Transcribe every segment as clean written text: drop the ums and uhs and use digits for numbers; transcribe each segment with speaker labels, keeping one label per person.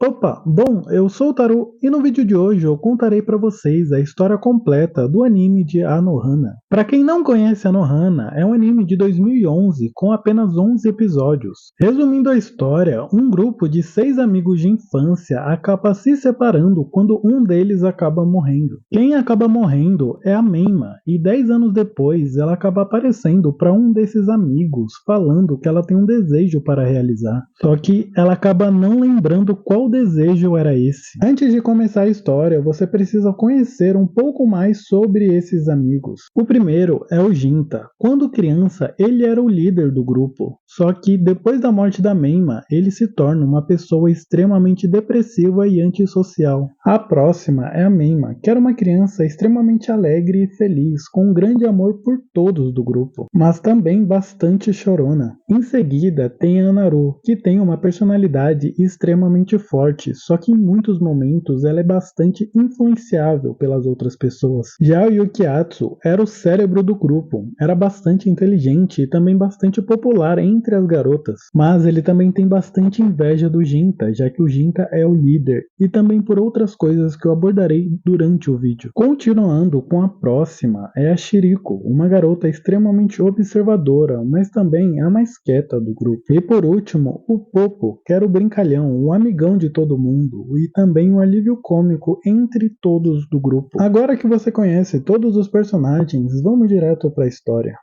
Speaker 1: Opa, bom, eu sou o Taru e no vídeo de hoje eu contarei pra vocês a história completa do anime de Anohana. Pra quem não conhece Anohana, é um anime de 2011 com apenas 11 episódios. Resumindo a história, um grupo de 6 amigos de infância acaba se separando quando um deles acaba morrendo. Quem acaba morrendo é a Meima, e 10 anos depois ela acaba aparecendo pra um desses amigos, falando que ela tem um desejo para realizar. Só que ela acaba não lembrando qual desejo era esse. Antes de começar a história, você precisa conhecer um pouco mais sobre esses amigos. O primeiro é o Jinta. Quando criança, ele era o líder do grupo. Só que depois da morte da Meima, ele se torna uma pessoa extremamente depressiva e antissocial. A próxima é a Meima, que era uma criança extremamente alegre e feliz, com um grande amor por todos do grupo, mas também bastante chorona. Em seguida, tem a Naru, que tem uma personalidade extremamente forte, só que em muitos momentos ela é bastante influenciável pelas outras pessoas. Já o Yukiatsu era o cérebro do grupo, era bastante inteligente e também bastante popular entre as garotas, mas ele também tem bastante inveja do Jinta, já que o Jinta é o líder, e também por outras coisas que eu abordarei durante o vídeo. Continuando com a próxima, é a Shiriko, uma garota extremamente observadora, mas também a mais quieta do grupo. E por último, o Popo, que era o brincalhão, o amigão de todo mundo e também um alívio cômico entre todos do grupo. Agora que você conhece todos os personagens, vamos direto para a história.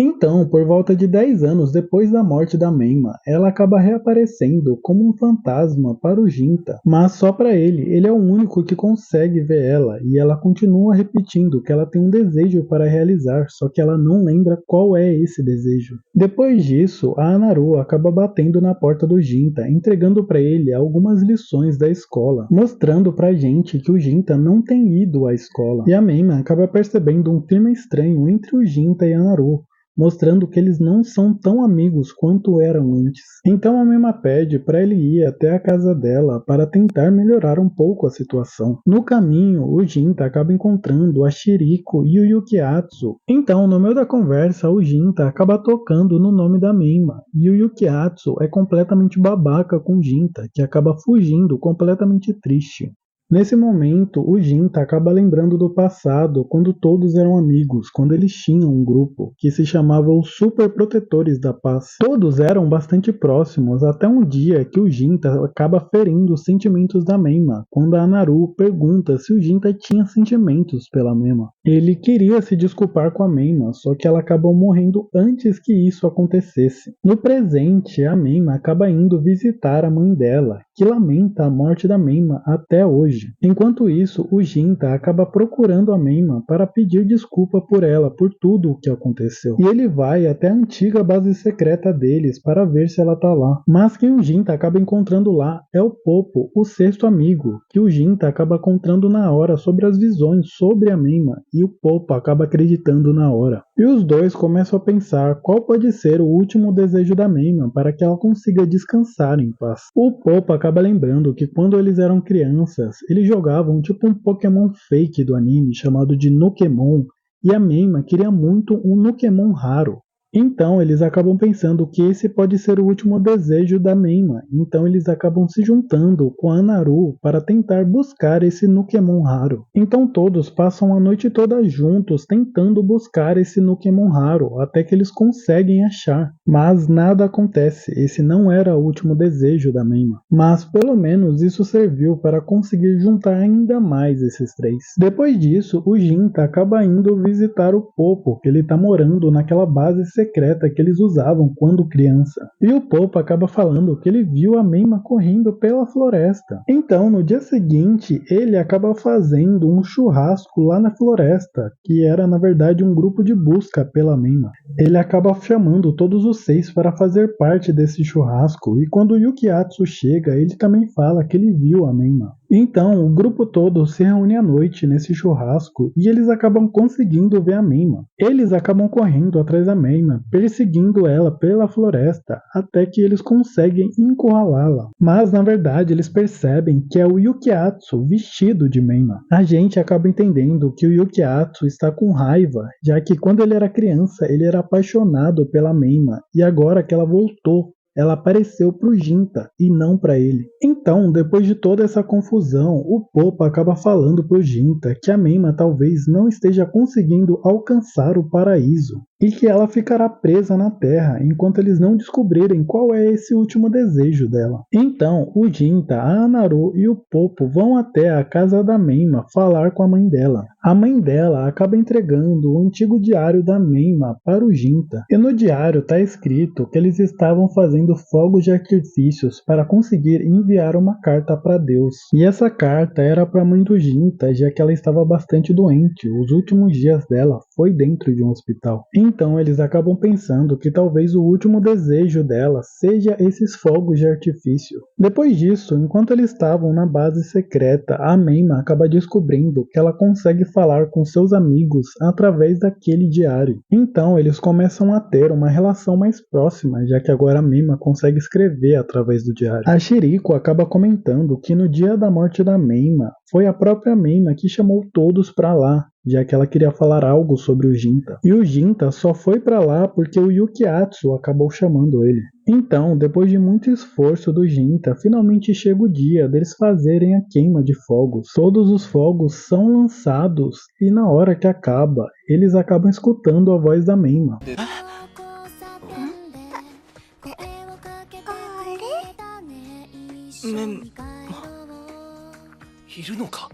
Speaker 1: Então, por volta de 10 anos depois da morte da Meima, ela acaba reaparecendo como um fantasma para o Jinta, mas só para ele. Ele é o único que consegue ver ela, e ela continua repetindo que ela tem um desejo para realizar, só que ela não lembra qual é esse desejo. Depois disso, a Anaru acaba batendo na porta do Jinta, entregando para ele algumas lições da escola, mostrando pra gente que o Jinta não tem ido à escola. E a Meima acaba percebendo um clima estranho entre o Jinta e a Anaru, mostrando que eles não são tão amigos quanto eram antes. Então a Meima pede para ele ir até a casa dela para tentar melhorar um pouco a situação. No caminho, o Jinta acaba encontrando a Shiriko e o Yukiatsu. Então, no meio da conversa, o Jinta acaba tocando no nome da Meima, e o Yukiatsu é completamente babaca com o Jinta, que acaba fugindo completamente triste. Nesse momento, o Jinta acaba lembrando do passado, quando todos eram amigos, quando eles tinham um grupo, que se chamava os Super Protetores da Paz. Todos eram bastante próximos, até um dia que o Jinta acaba ferindo os sentimentos da Meima, quando a Naru pergunta se o Jinta tinha sentimentos pela Meima. Ele queria se desculpar com a Meima, só que ela acabou morrendo antes que isso acontecesse. No presente, a Meima acaba indo visitar a mãe dela, que lamenta a morte da Meima até hoje. Enquanto isso, o Jinta acaba procurando a Meima para pedir desculpa por ela, por tudo o que aconteceu. E ele vai até a antiga base secreta deles para ver se ela tá lá. Mas quem o Jinta acaba encontrando lá é o Popo, o sexto amigo, que o Jinta acaba encontrando na hora sobre as visões sobre a Meima, e o Popo acaba acreditando na hora. E os dois começam a pensar qual pode ser o último desejo da Meima para que ela consiga descansar em paz. O Popo acaba lembrando que quando eles eram crianças, eles jogavam tipo um Pokémon fake do anime chamado de Nukemon, e a Meima queria muito um Nukemon raro. Então eles acabam pensando que esse pode ser o último desejo da Meima, então eles acabam se juntando com a Naru para tentar buscar esse Nukemon raro. Então todos passam a noite toda juntos tentando buscar esse Nukemon raro, até que eles conseguem achar. Mas nada acontece, esse não era o último desejo da Meima. Mas pelo menos isso serviu para conseguir juntar ainda mais esses três. Depois disso, o Jinta acaba indo visitar o Popo, que ele está morando naquela base secreta que eles usavam quando criança. E o Popo acaba falando que ele viu a Meima correndo pela floresta. Então, no dia seguinte, ele acaba fazendo um churrasco lá na floresta, que era na verdade um grupo de busca pela Meima. Ele acaba chamando todos os 6 para fazer parte desse churrasco, e quando o Yukiatsu chega, ele também fala que ele viu a Meima. Então, o grupo todo se reúne à noite nesse churrasco e eles acabam conseguindo ver a Meima. Eles acabam correndo atrás da Meima, perseguindo ela pela floresta, até que eles conseguem encurralá-la. Mas, na verdade, eles percebem que é o Yukiatsu vestido de Meima. A gente acaba entendendo que o Yukiatsu está com raiva, já que quando ele era criança, ele era apaixonado pela Meima, e agora que ela voltou, ela apareceu pro Jinta e não para ele. Então, depois de toda essa confusão, o Poppa acaba falando pro Jinta que a Meima talvez não esteja conseguindo alcançar o paraíso e que ela ficará presa na Terra enquanto eles não descobrirem qual é esse último desejo dela. Então, o Jinta, a Anaru e o Poppo vão até a casa da Meima falar com a mãe dela. A mãe dela acaba entregando o antigo diário da Meima para o Jinta. E no diário está escrito que eles estavam fazendo fogos de artifícios para conseguir enviar uma carta para Deus. E essa carta era para a mãe do Jinta, já que ela estava bastante doente. Os últimos dias dela foi dentro de um hospital. Então eles acabam pensando que talvez o último desejo dela seja esses fogos de artifício. Depois disso, enquanto eles estavam na base secreta, a Meima acaba descobrindo que ela consegue falar com seus amigos através daquele diário. Então eles começam a ter uma relação mais próxima, já que agora a Meima consegue escrever através do diário. A Shiriko acaba comentando que no dia da morte da Meima, foi a própria Meima que chamou todos para lá, já que ela queria falar algo sobre o Jinta. E o Jinta só foi para lá porque o Yukiatsu acabou chamando ele. Então, depois de muito esforço do Jinta, finalmente chega o dia deles fazerem a queima de fogos. Todos os fogos são lançados e na hora que acaba, eles acabam escutando a voz da Meima.
Speaker 2: いるのか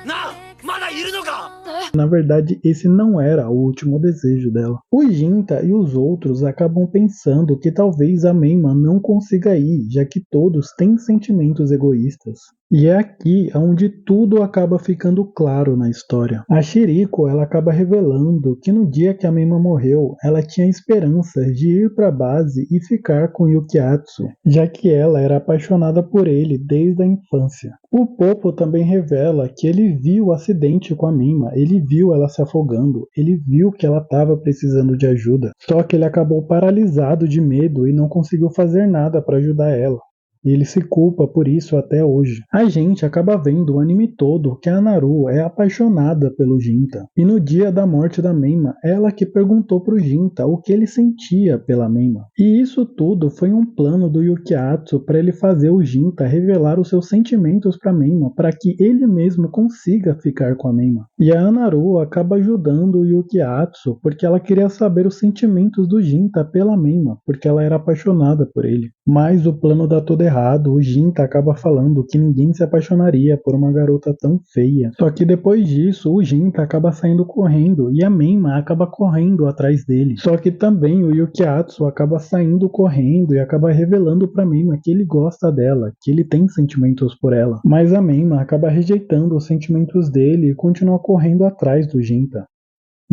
Speaker 2: なあまだいるのか
Speaker 1: Na verdade, esse não era o último desejo dela. O Jinta e os outros acabam pensando que talvez a Meima não consiga ir, já que todos têm sentimentos egoístas. E é aqui onde tudo acaba ficando claro na história. A Shiriko ela acaba revelando que no dia que a Meima morreu, ela tinha esperanças de ir para a base e ficar com Yukiatsu, já que ela era apaixonada por ele desde a infância. O Poppo também revela que ele viu o acidente com a Meima, ele viu ela se afogando, ele viu que ela estava precisando de ajuda, só que ele acabou paralisado de medo e não conseguiu fazer nada para ajudar ela. E ele se culpa por isso até hoje. A gente acaba vendo o anime todo que a Naru é apaixonada pelo Jinta. E no dia da morte da Meima, ela que perguntou pro Jinta o que ele sentia pela Meima. E isso tudo foi um plano do Yukiatsu para ele fazer o Jinta revelar os seus sentimentos para Meima, para que ele mesmo consiga ficar com a Meima. E a Anaru acaba ajudando o Yukiatsu porque ela queria saber os sentimentos do Jinta pela Meima, porque ela era apaixonada por ele. Mas o plano dá tudo errado, o Jinta acaba falando que ninguém se apaixonaria por uma garota tão feia. Só que depois disso, o Jinta acaba saindo correndo e a Meima acaba correndo atrás dele. Só que também o Yukiatsu acaba saindo correndo e acaba revelando pra Meima que ele gosta dela, que ele tem sentimentos por ela. Mas a Meima acaba rejeitando os sentimentos dele e continua correndo atrás do Jinta.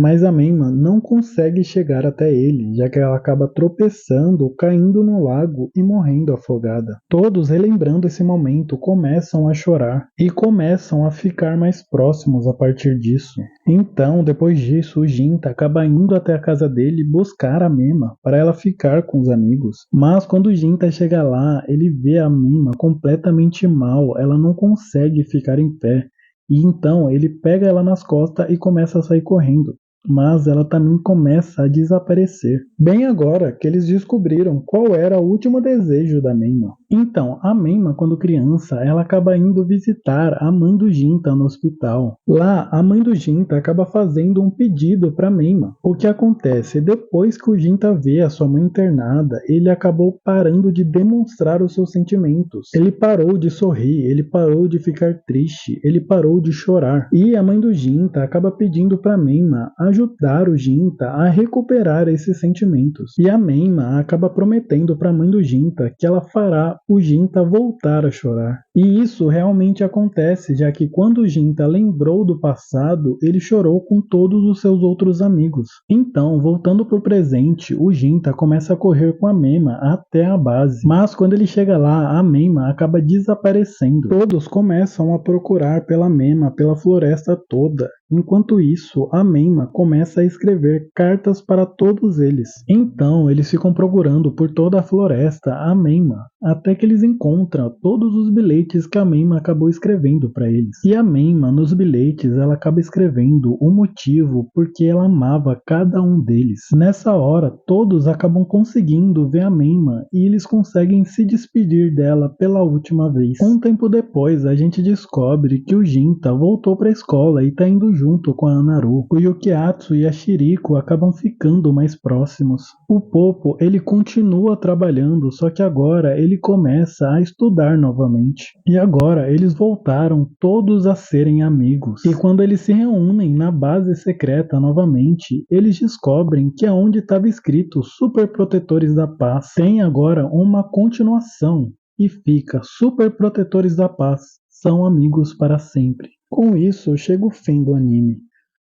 Speaker 1: Mas a Meima não consegue chegar até ele, já que ela acaba tropeçando, caindo no lago e morrendo afogada. Todos, relembrando esse momento, começam a chorar e começam a ficar mais próximos a partir disso. Então, depois disso, o Jinta acaba indo até a casa dele buscar a Meima para ela ficar com os amigos. Mas quando o Jinta chega lá, ele vê a Meima completamente mal, ela não consegue ficar em pé. E então ele pega ela nas costas e começa a sair correndo. Mas ela também começa a desaparecer. Bem agora que eles descobriram qual era o último desejo da Meima. Então, a Meima, quando criança, ela acaba indo visitar a mãe do Jinta no hospital. Lá, a mãe do Jinta acaba fazendo um pedido para Meima. O que acontece? Depois que o Jinta vê a sua mãe internada, ele acabou parando de demonstrar os seus sentimentos. Ele parou de sorrir, ele parou de ficar triste, ele parou de chorar. E a mãe do Jinta acaba pedindo para Meima ajudar o Jinta a recuperar esses sentimentos. E a Meima acaba prometendo para a mãe do Jinta que ela fará o Ginta voltar a chorar. E isso realmente acontece, já que quando o Ginta lembrou do passado, ele chorou com todos os seus outros amigos. Então, voltando pro presente, o Ginta começa a correr com a Mema até a base. Mas quando ele chega lá, a Mema acaba desaparecendo. Todos começam a procurar pela Mema pela floresta toda. Enquanto isso, a Mema começa a escrever cartas para todos eles. Então, eles ficam procurando por toda a floresta a Mema, até que eles encontram todos os bilhetes que a Mema acabou escrevendo para eles. E a Mema, nos bilhetes, ela acaba escrevendo o motivo porque ela amava cada um deles. Nessa hora, todos acabam conseguindo ver a Mema e eles conseguem se despedir dela pela última vez. Um tempo depois, a gente descobre que o Ginta voltou para a escola e tá indo junto com a Anaru. O Yukiatsu e a Shiriko acabam ficando mais próximos. O Popo, ele continua trabalhando, só que agora ele começa a estudar novamente. E agora eles voltaram todos a serem amigos. E quando eles se reúnem na base secreta novamente, eles descobrem que aonde estava escrito Super Protetores da Paz tem agora uma continuação e fica Super Protetores da Paz são amigos para sempre. Com isso, chega o fim do anime.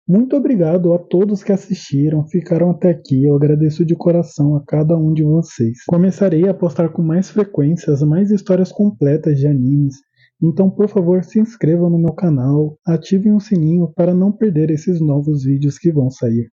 Speaker 1: Muito obrigado a todos que assistiram, ficaram até aqui, eu agradeço de coração a cada um de vocês. Começarei a postar com mais frequência mais histórias completas de animes, então por favor se inscrevam no meu canal, ativem o sininho para não perder esses novos vídeos que vão sair.